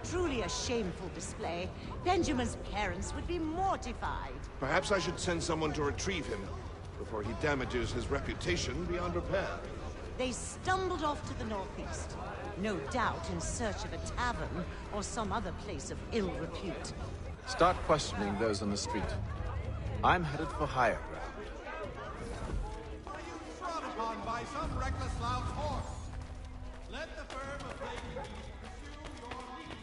Truly a shameful display. Benjamin's parents would be mortified. Perhaps I should send someone to retrieve him before he damages his reputation beyond repair. They stumbled off to the northeast, no doubt in search of a tavern or some other place of ill repute. Start questioning those on the street. I'm headed for higher ground. Trod upon by some reckless loud horse. Let the firm of Lady pursue your lead.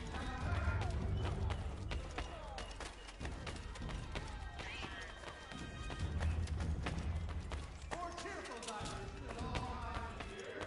For cheerful diners, it is all mine here.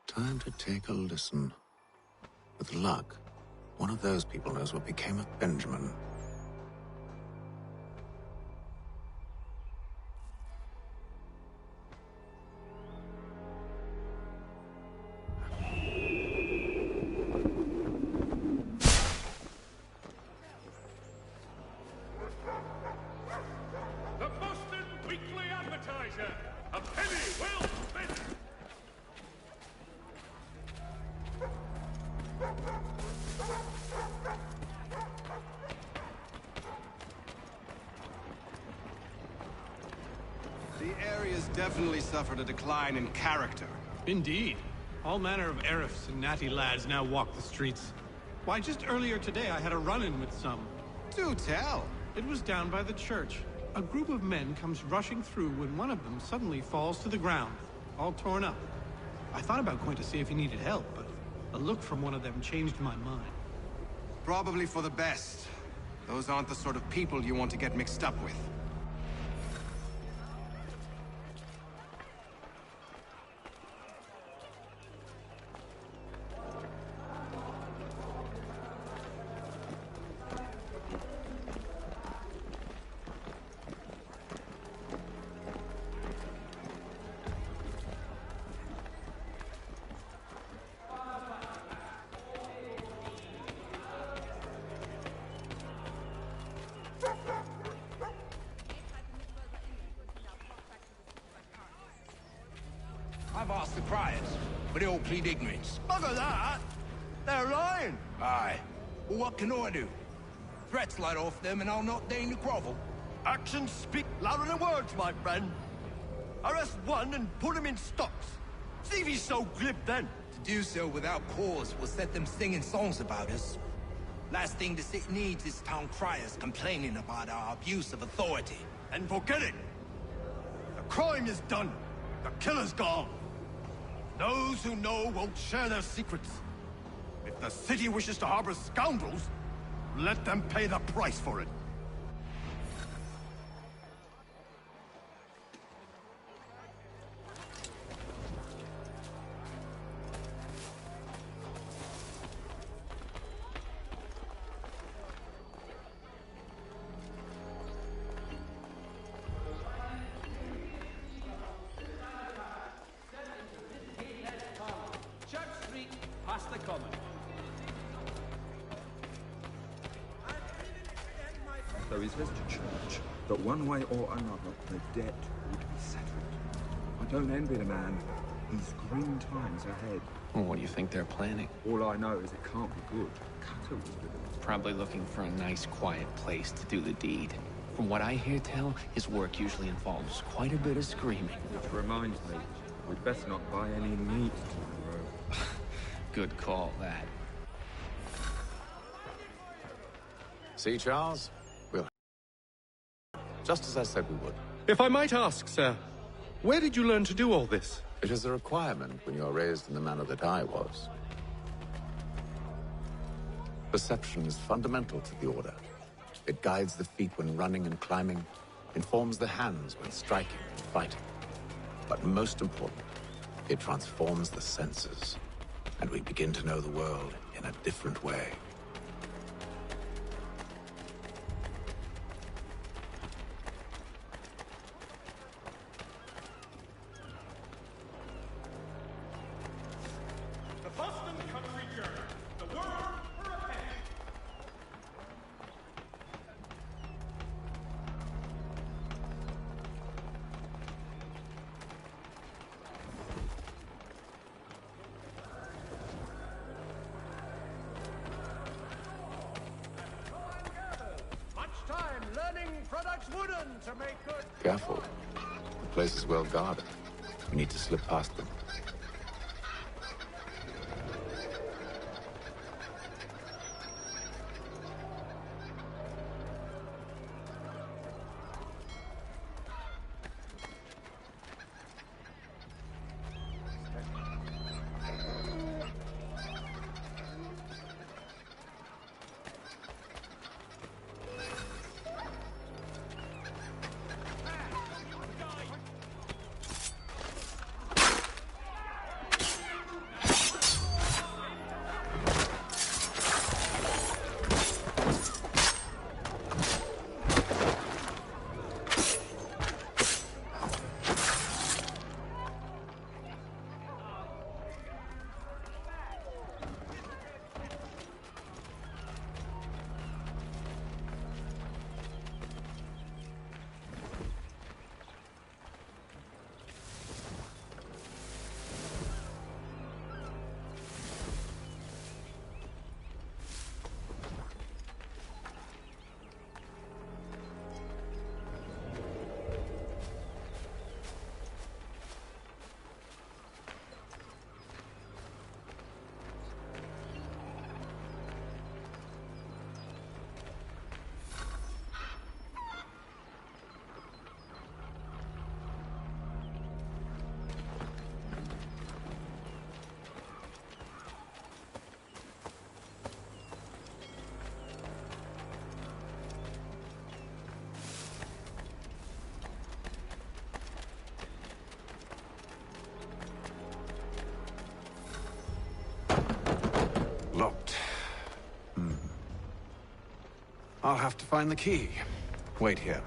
Time to take a listen. With luck, one of those people knows what became of Benjamin. The Boston Weekly Advertiser. A penny well spent. definitely suffered a decline in character. Indeed. All manner of Arifs and natty lads now walk the streets. Why, just earlier today I had a run-in with some. Do tell. It was down by the church. A group of men comes rushing through when one of them suddenly falls to the ground, all torn up. I thought about going to see if he needed help, but a look from one of them changed my mind. Probably for the best. Those aren't the sort of people you want to get mixed up with. I've asked the criers, but they all plead ignorance. Bugger that! They're lying! Aye. Well, what can I do? Threats light off them and I'll not deign to grovel. Actions speak louder than words, my friend. Arrest one and put him in stocks. See if he's so glib then. To do so without cause will set them singing songs about us. Last thing the city needs is town criers complaining about our abuse of authority. And forget it! The crime is done. The killer's gone. Those who know won't share their secrets. If the city wishes to harbor scoundrels, let them pay the price for it. Church Street, past the common. There is visitor church, but one way or another, the debt would be settled. I don't envy the man. He's grim times ahead. Well, what do you think they're planning? All I know is it can't be good. Cutter was with him. Probably looking for a nice, quiet place to do the deed. From what I hear tell, his work usually involves quite a bit of screaming. Which reminds me, we'd best not buy any meat tomorrow. Good call, that. See, Charles? We'll... Just as I said we would. If I might ask, sir, where did you learn to do all this? It is a requirement when you are raised in the manner that I was. Perception is fundamental to the Order. It guides the feet when running and climbing, informs the hands when striking and fighting. But most important, it transforms the senses, and we begin to know the world in a different way. The Boston Country Journal. The word for a penny. Much time learning products wooden to make good. Careful. The place is well guarded. We need to slip past them. I'll have to find the key. Wait here.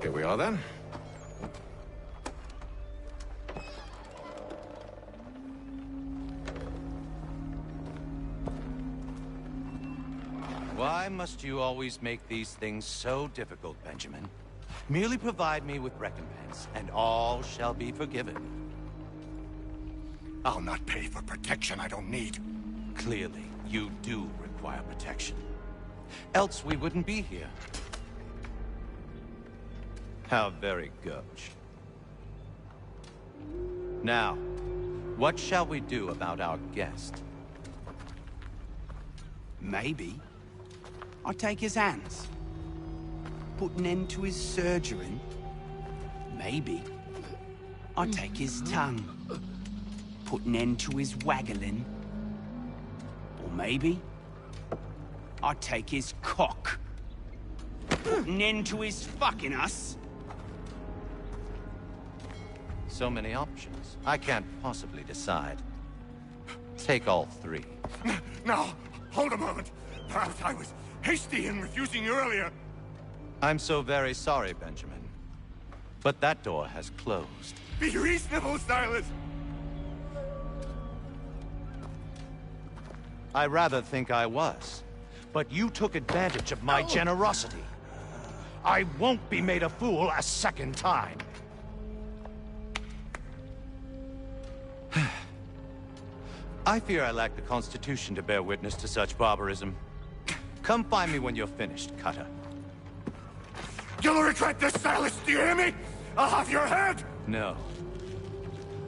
Here we are then. Why must you always make these things so difficult, Benjamin? Merely provide me with recompense, and all shall be forgiven. I'll not pay for protection I don't need. Clearly, you do require protection. Else we wouldn't be here. How very gauche. Now, what shall we do about our guest? Maybe I'll take his hands. Put an end to his surgery. Maybe I'll take his tongue. Put an end to his waggling. Or maybe I'll take his cock. Put an end to his fucking us. So many options. I can't possibly decide. Take all three. Now, hold a moment. Perhaps I was hasty in refusing you earlier. I'm so very sorry, Benjamin. But that door has closed. Be reasonable, Silas! I rather think I was. But you took advantage of my generosity. I won't be made a fool a second time. I fear I lack the constitution to bear witness to such barbarism. Come find me when you're finished, Cutter. You'll regret this, Silas, do you hear me? I'll have your head! No.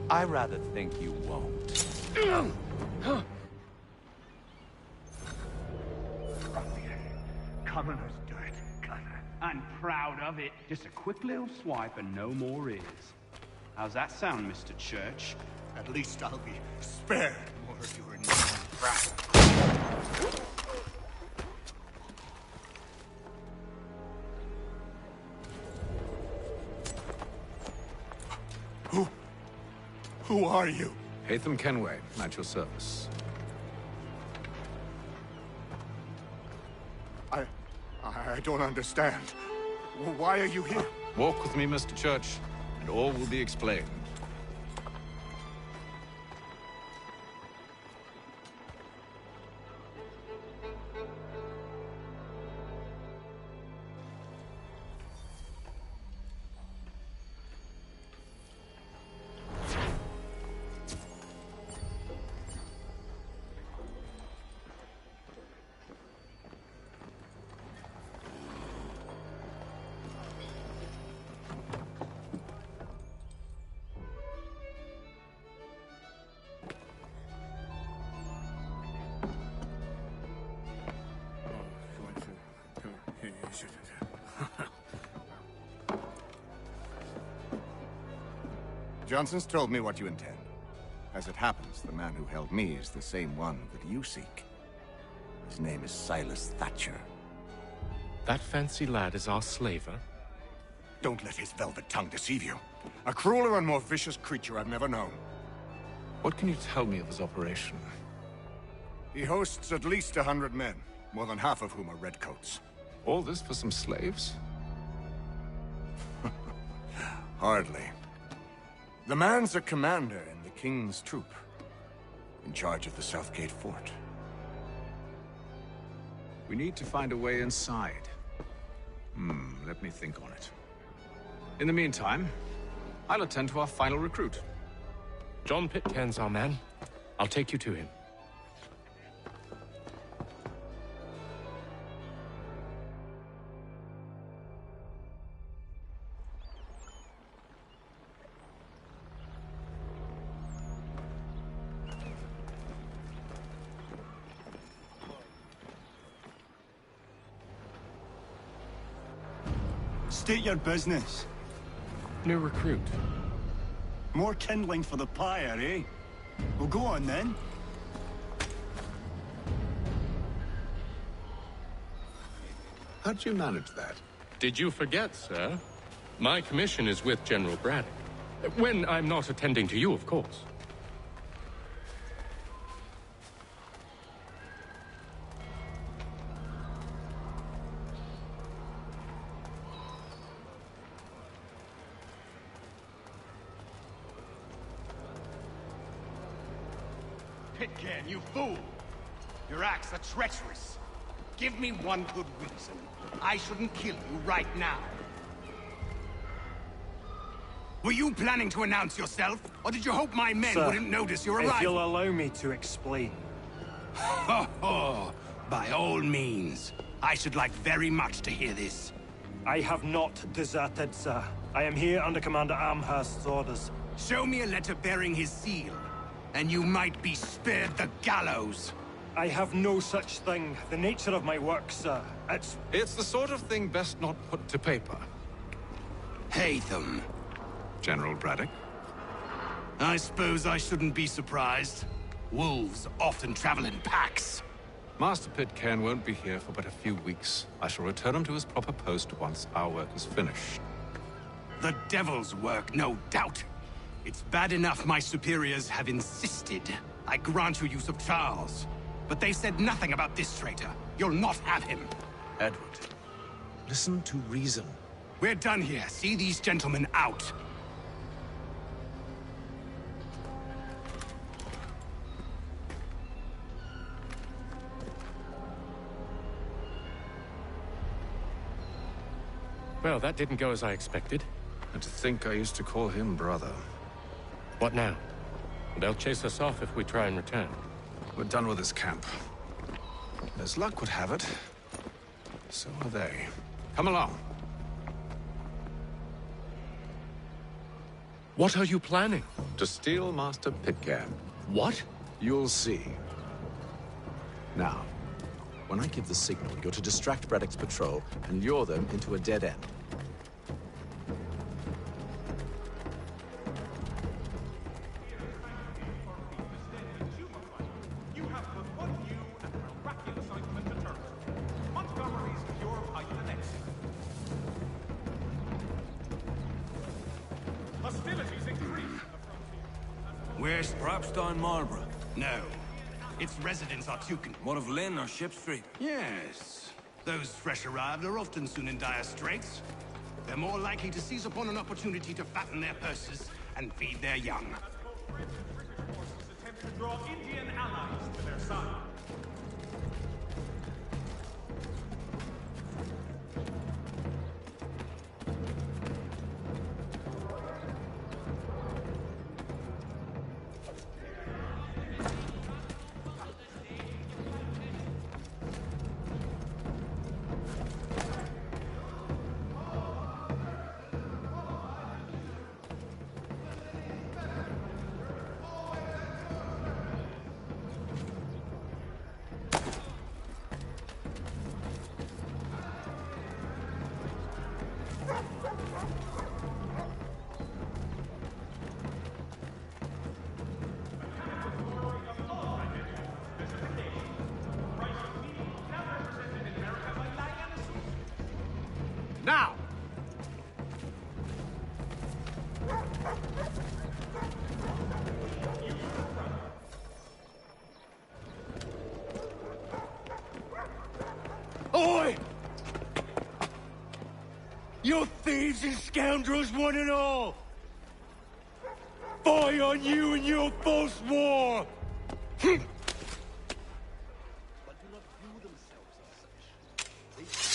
I rather think you won't. Commoner's dirt, Cutter. I'm proud of it. Just a quick little swipe and no more is. How's that sound, Mr. Church? At least I'll be spared more of your proud. Who are you? Hatham Kenway, at your service. I don't understand. Why are you here? Walk with me, Mr. Church, and all will be explained. Johnson's told me what you intend. As it happens, the man who held me is the same one that you seek. His name is Silas Thatcher. That fancy lad is our slaver? Don't let his velvet tongue deceive you. A crueler and more vicious creature I've never known. What can you tell me of his operation? He hosts at least 100 men, more than half of whom are redcoats. All this for some slaves? Hardly. The man's a commander in the King's troop, in charge of the Southgate Fort. We need to find a way inside. Let me think on it. In the meantime, I'll attend to our final recruit. John Pitcairn's our man. I'll take you to him. State your business. New recruit. More kindling for the pyre, eh? Well, go on then. How'd you manage that? Did you forget, sir? My commission is with General Braddock. When I'm not attending to you, of course. Pitcairn, you fool! Your acts are treacherous. Give me one good reason I shouldn't kill you right now. Were you planning to announce yourself, or did you hope my men Sir, wouldn't notice your arrival? if you'll allow me to explain. Ho ho! By all means. I should like very much to hear this. I have not deserted, sir. I am here under Commander Amherst's orders. Show me a letter bearing his seal, and you might be spared the gallows. I have no such thing. The nature of my work, sir, It's the sort of thing best not put to paper. Hatham. General Braddock? I suppose I shouldn't be surprised. Wolves often travel in packs. Master Pitcairn won't be here for but a few weeks. I shall return him to his proper post once our work is finished. The devil's work, no doubt. It's bad enough my superiors have insisted I grant you use of Charles. But they said nothing about this traitor. You'll not have him. Edward, listen to reason. We're done here. See these gentlemen out. Well, that didn't go as I expected. And to think I used to call him brother. What now? They'll chase us off if we try and return. We're done with this camp. As luck would have it, so are they. Come along. What are you planning? To steal Master Pitcairn. What? You'll see. Now, when I give the signal, you're to distract Braddock's patrol and lure them into a dead end. Where's perhaps down Marlborough? No. Its residents are Tuken. What of Lynn or Ship Street? Yes. Those fresh arrived are often soon in dire straits. They're more likely to seize upon an opportunity to fatten their purses and feed their young. Attempt to draw Indian allies to their side. Now! Oi! You thieves and scoundrels, one and all! Fie on you and your false war!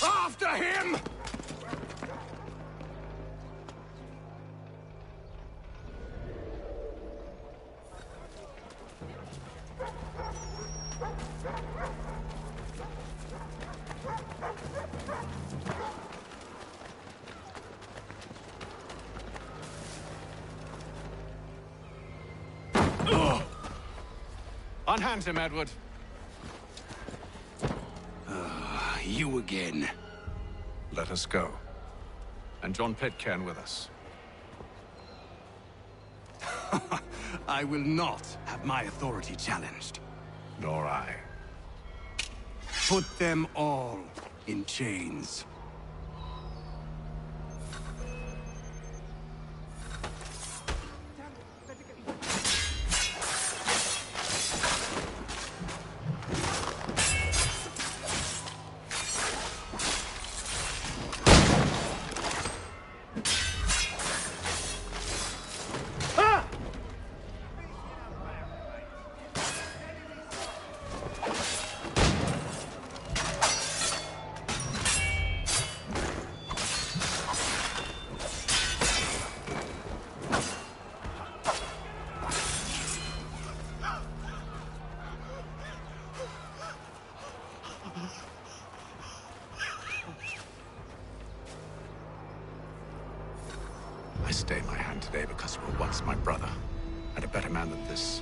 After him! Unhand him, Edward. You again. Let us go. And John Pitcairn with us. I will not have my authority challenged. Nor I. Put them all in chains. I stay my hand today because you were once my brother, and a better man than this.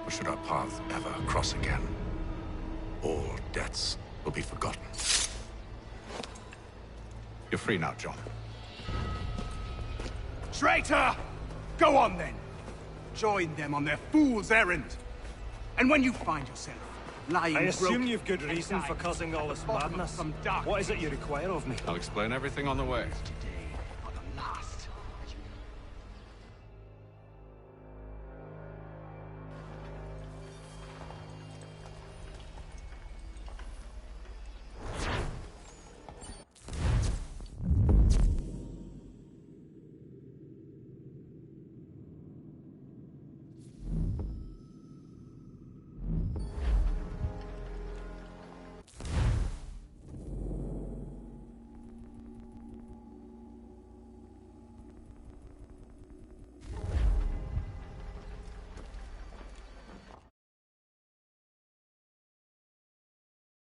For should our paths ever cross again, all debts will be forgotten. You're free now, John. Traitor! Go on then. Join them on their fool's errand. And when you find yourself lying I assume broken you've good reason for causing all this madness. What is it you require of me? I'll explain everything on the way.